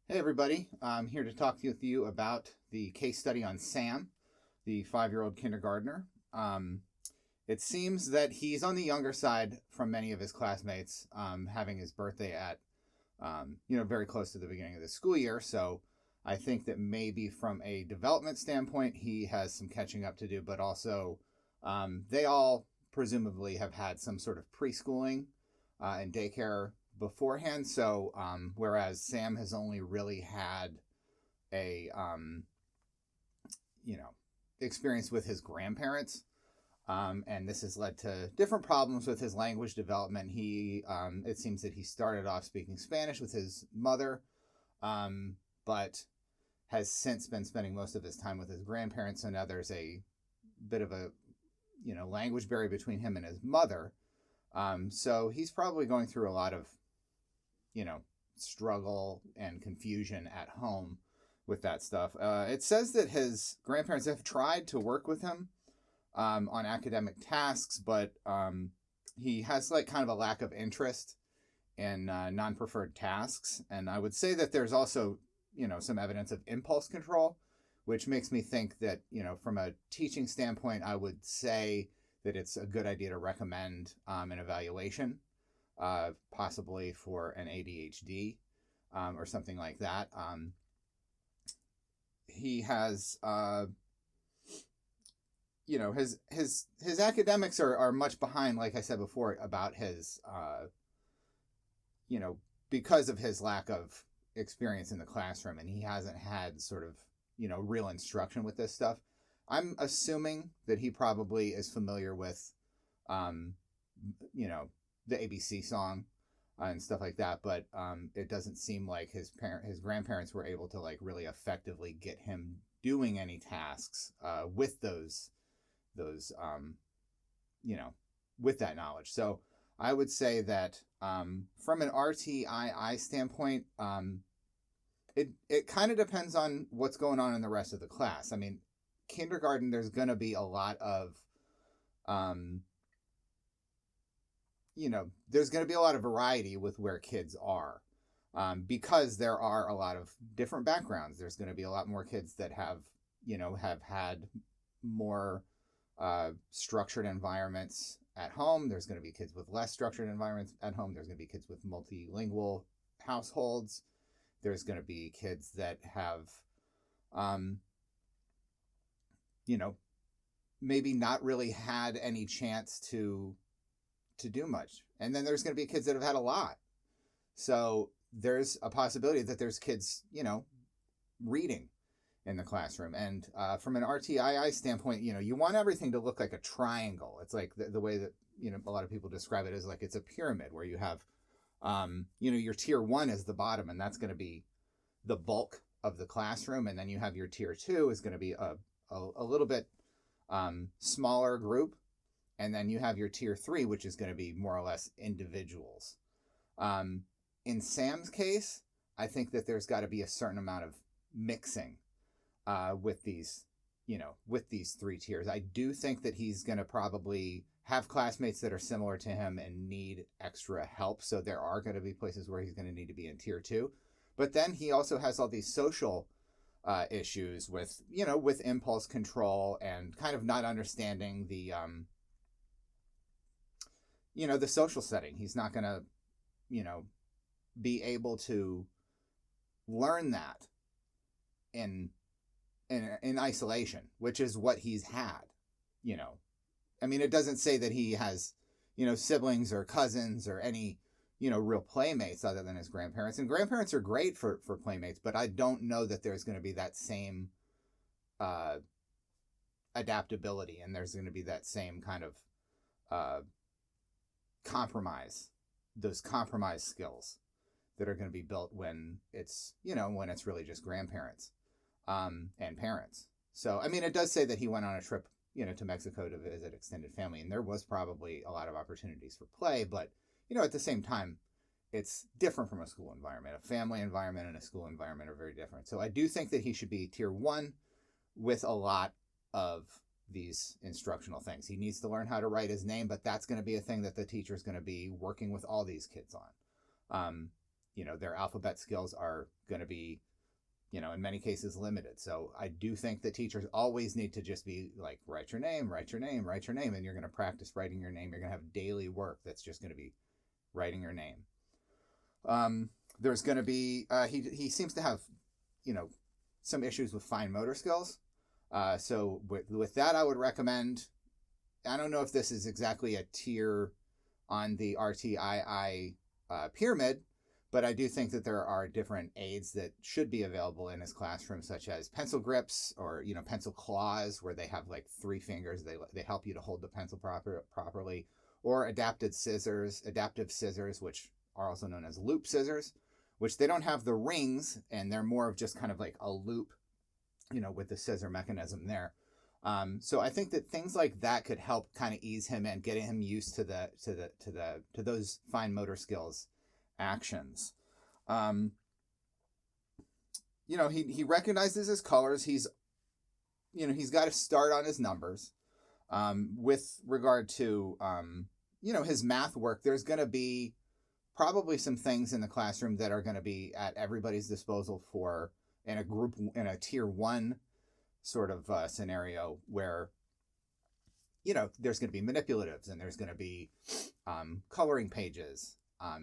Hey everybody, I'm here to talk with you about the case study on Sam, the 5-year-old kindergartner. It seems that he's on the younger side from many of his classmates, having his birthday at, very close to the beginning of the school year. So I think that maybe from a development standpoint, he has some catching up to do, but also they all presumably have had some sort of preschooling and daycare beforehand. So whereas Sam has only really had a experience with his grandparents, and this has led to different problems with his language development. It seems that he started off speaking Spanish with his mother, but has since been spending most of his time with his grandparents. So now there's a bit of a language barrier between him and his mother. So he's probably going through a lot of struggle and confusion at home with that stuff. It says that his grandparents have tried to work with him on academic tasks, but he has kind of a lack of interest in non-preferred tasks. And I would say that there's also, some evidence of impulse control, which makes me think that, from a teaching standpoint, I would say that it's a good idea to recommend an evaluation, possibly for an ADHD or something like that. He has, his academics are much behind, like I said before, about his, because of his lack of experience in the classroom, and he hasn't had sort of, real instruction with this stuff. I'm assuming that he probably is familiar with, the ABC song and stuff like that, but it doesn't seem like his grandparents were able to really effectively get him doing any tasks with those with that knowledge. So I would say that from an RTII standpoint, it kind of depends on what's going on in the rest of the class. I mean, kindergarten, there's going to be a lot of there's going to be a lot of variety with where kids are, because there are a lot of different backgrounds. There's going to be a lot more kids that have had more structured environments at home. There's going to be kids with less structured environments at home. There's going to be kids with multilingual households. There's going to be kids that have, maybe not really had any chance to do much. And then there's going to be kids that have had a lot. So there's a possibility that there's kids, reading in the classroom. And from an RTII standpoint, you want everything to look like a triangle. It's like the way that, a lot of people describe it is like it's a pyramid where you have, your tier 1 is the bottom, and that's going to be the bulk of the classroom. And then you have your tier 2 is going to be a little bit smaller group. And then you have your tier 3, which is going to be more or less individuals. In Sam's case, I think that there's got to be a certain amount of mixing with these 3 tiers. I do think that he's going to probably have classmates that are similar to him and need extra help. So there are going to be places where he's going to need to be in tier 2. But then he also has all these social issues with impulse control and kind of not understanding the the social setting. He's not going to, be able to learn that in isolation, which is what he's had, I mean, it doesn't say that he has, siblings or cousins or any, real playmates other than his grandparents. And grandparents are great for playmates, but I don't know that there's going to be that same adaptability, and there's going to be that same kind of those compromise skills that are going to be built when it's really just grandparents and parents. So, I mean, it does say that he went on a trip, to Mexico to visit extended family, and there was probably a lot of opportunities for play, but, at the same time, it's different from a school environment. A family environment and a school environment are very different. So I do think that he should be tier 1 with a lot of these instructional things. He needs to learn how to write his name, but that's going to be a thing that the teacher is going to be working with all these kids on. their alphabet skills are going to be, in many cases limited. So I do think that teachers always need to just be like, write your name, write your name, write your name. And you're going to practice writing your name. You're going to have daily work that's just going to be writing your name. There's going to be, he seems to have, some issues with fine motor skills. So with that, I would recommend, I don't know if this is exactly a tier on the RTII pyramid, but I do think that there are different aids that should be available in his classroom, such as pencil grips or, pencil claws, where they have like 3 fingers. They help you to hold the pencil properly, or adaptive scissors, which are also known as loop scissors, which they don't have the rings, and they're more of just kind of like a loop, with the scissor mechanism there. So I think that things like that could help kind of ease him and getting him used to those fine motor skills actions. He recognizes his colors. He's got to start on his numbers. With regard to, his math work, there's going to be probably some things in the classroom that are going to be at everybody's disposal in a tier 1 sort of scenario where, there's going to be manipulatives, and there's going to be coloring pages,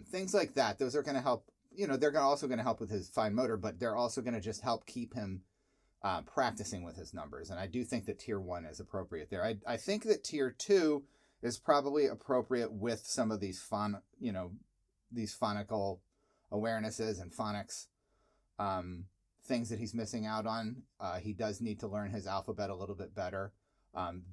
things like that. Those are going to help, they're also going to help with his fine motor, but they're also going to just help keep him practicing with his numbers. And I do think that tier 1 is appropriate there. I think that tier 2 is probably appropriate with some of these these phonical awarenesses and phonics things that he's missing out on. He does need to learn his alphabet a little bit better.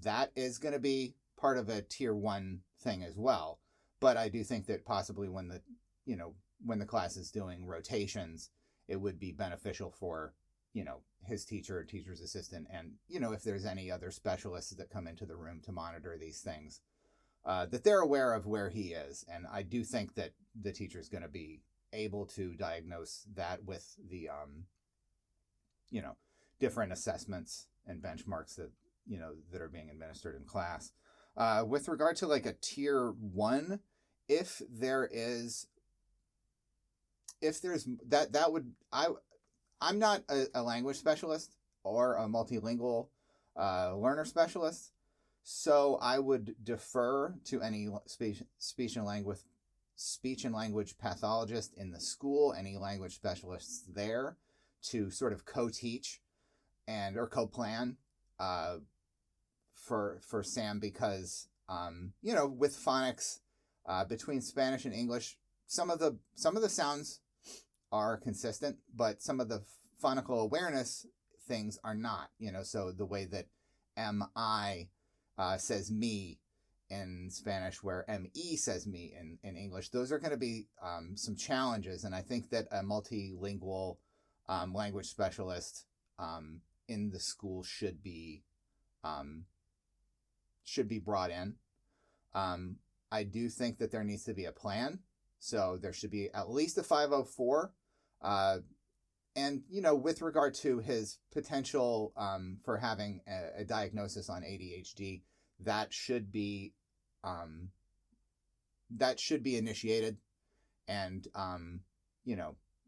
That is going to be part of a tier 1 thing as well. But I do think that possibly when the class is doing rotations, it would be beneficial for, his teacher or teacher's assistant, and, if there's any other specialists that come into the room to monitor these things, that they're aware of where he is. And I do think that the teacher's going to be able to diagnose that with the, different assessments and benchmarks that, that are being administered in class. With regard to like a tier 1, if there's I'm not a language specialist or a multilingual learner specialist, so I would defer to any speech and language pathologist in the school, any language specialists there, to sort of co-teach or co-plan for Sam, because with phonics, between Spanish and English, some of the sounds are consistent, but some of the phonical awareness things are not. So the way that mi says me in Spanish, where me says me in English, those are going to be some challenges. And I think that a multilingual language specialist in the school should be brought in. I do think that there needs to be a plan. So there should be at least a 504. And, with regard to his potential for having a diagnosis on ADHD, that should be initiated and,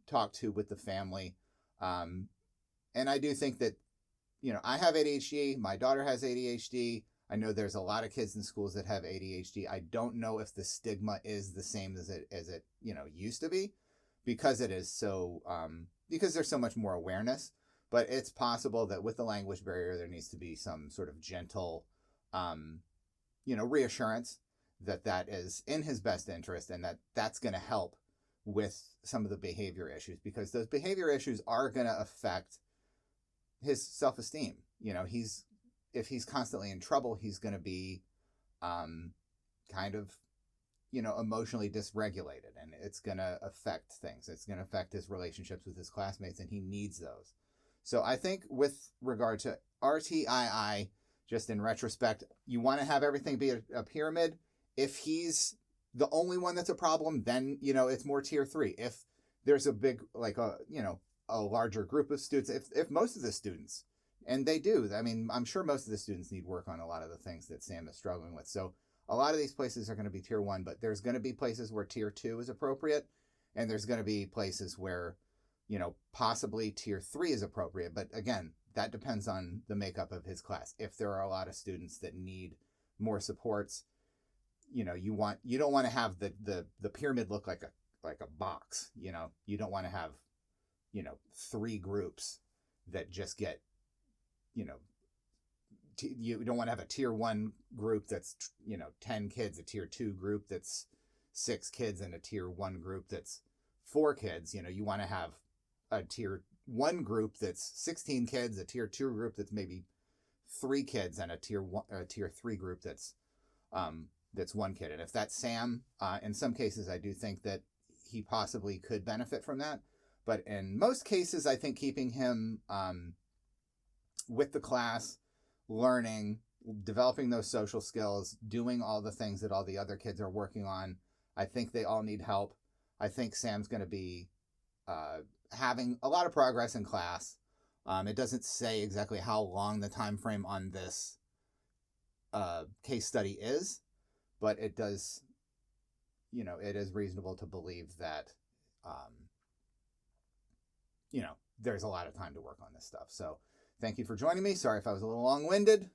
talked to with the family. And I do think that, I have ADHD. My daughter has ADHD. I know there's a lot of kids in schools that have ADHD. I don't know if the stigma is the same as it used to be, because it is so because there's so much more awareness. But it's possible that with the language barrier, there needs to be some sort of gentle, reassurance that is in his best interest, and that's going to help with some of the behavior issues, because those behavior issues are going to affect his self-esteem. If he's constantly in trouble, he's going to be kind of, emotionally dysregulated, and it's going to affect things. It's going to affect his relationships with his classmates, and he needs those. So I think with regard to RTII, just in retrospect, you want to have everything be a pyramid. If he's the only one that's a problem, then, it's more tier 3. If there's a big, a larger group of students, if most of the students, and they do, I'm sure most of the students need work on a lot of the things that Sam is struggling with. So a lot of these places are going to be tier 1, but there's going to be places where tier 2 is appropriate. And there's going to be places where, possibly tier 3 is appropriate. But again, that depends on the makeup of his class. If there are a lot of students that need more supports, you don't want to have the pyramid look like a box. You don't want to have, 3 groups that just get, you don't want to have a tier 1 group that's 10 kids, a tier 2 group that's 6 kids, and a tier 1 group that's 4 kids. You want to have a tier 1 group that's 16 kids, a tier 2 group that's maybe 3 kids, and a tier 3 group that's 1 kid. And if that's Sam, in some cases I do think that he possibly could benefit from that. But in most cases, I think keeping him with the class, learning, developing those social skills, doing all the things that all the other kids are working on, I think they all need help. I think Sam's going to be having a lot of progress in class. It doesn't say exactly how long the time frame on this case study is, but it does, it is reasonable to believe that, there's a lot of time to work on this stuff. So thank you for joining me. Sorry if I was a little long-winded,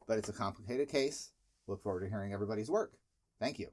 but it's a complicated case. Look forward to hearing everybody's work. Thank you.